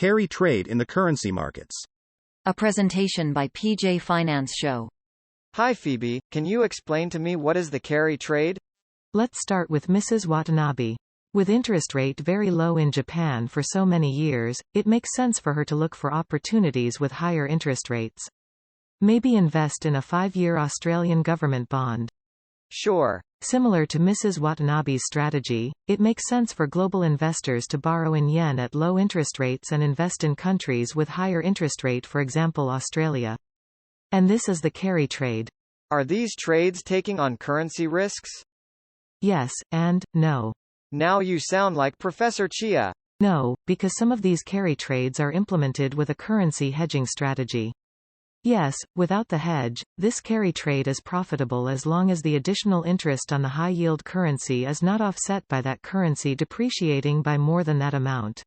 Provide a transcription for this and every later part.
Carry trade in the currency markets. A presentation by PJ Finance Show. Hi Phoebe, can you explain to me what is the carry trade? Let's start with Mrs. Watanabe. With interest rate very low in Japan for so many years, it makes sense for her to look for opportunities with higher interest rates. Maybe invest in a 5-year Australian government bond. Sure. Similar to Mrs. Watanabe's strategy, it makes sense for global investors to borrow in yen at low interest rates and invest in countries with higher interest rate, for example Australia. And this is the carry trade. Are these trades taking on currency risks? Yes, and no. Now you sound like Professor Chia. No, because some of these carry trades are implemented with a currency hedging strategy. Yes, without the hedge, this carry trade is profitable as long as the additional interest on the high-yield currency is not offset by that currency depreciating by more than that amount.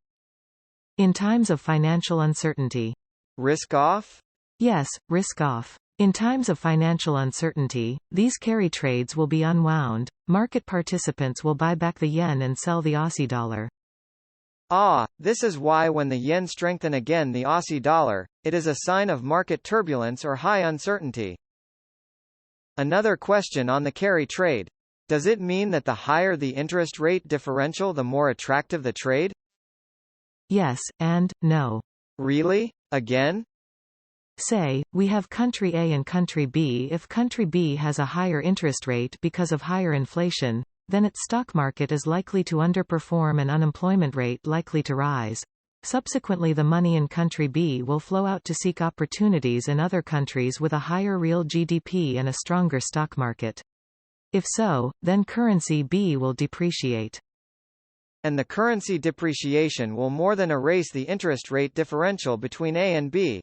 In times of financial uncertainty. Risk off? Yes, risk off. In times of financial uncertainty, these carry trades will be unwound. Market participants will buy back the yen and sell the Aussie dollar. Ah, this is why when the yen strengthens again the Aussie dollar, it is a sign of market turbulence or high uncertainty. Another question on the carry trade. Does it mean that the higher the interest rate differential the more attractive the trade? Yes, and no. Really? Again? Say, we have country A and country B. If country B has a higher interest rate because of higher inflation, then its stock market is likely to underperform and unemployment rate likely to rise. Subsequently, the money in country B will flow out to seek opportunities in other countries with a higher real GDP and a stronger stock market. If so, then currency B will depreciate. And the currency depreciation will more than erase the interest rate differential between A and B.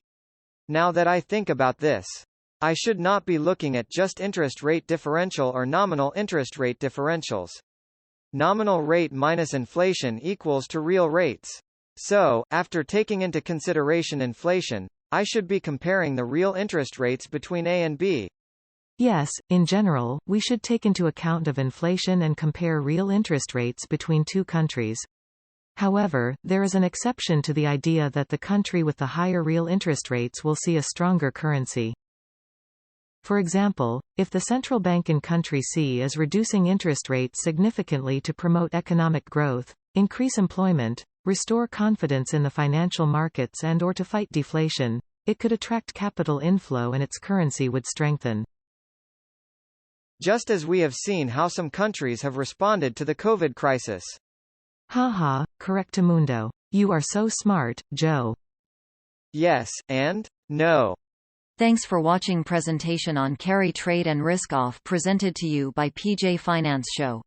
Now that I think about this, I should not be looking at just interest rate differential or nominal interest rate differentials. Nominal rate minus inflation equals to real rates. So, after taking into consideration inflation, I should be comparing the real interest rates between A and B. Yes, in general, we should take into account of inflation and compare real interest rates between two countries. However, there is an exception to the idea that the country with the higher real interest rates will see a stronger currency. For example, if the central bank in country C is reducing interest rates significantly to promote economic growth, increase employment, restore confidence in the financial markets and/or to fight deflation, it could attract capital inflow and its currency would strengthen. Just as we have seen how some countries have responded to the COVID crisis. Haha, correctamundo. You are so smart, Joe. Yes, and no. Thanks for watching presentation on carry trade and risk off presented to you by PJ Finance Show.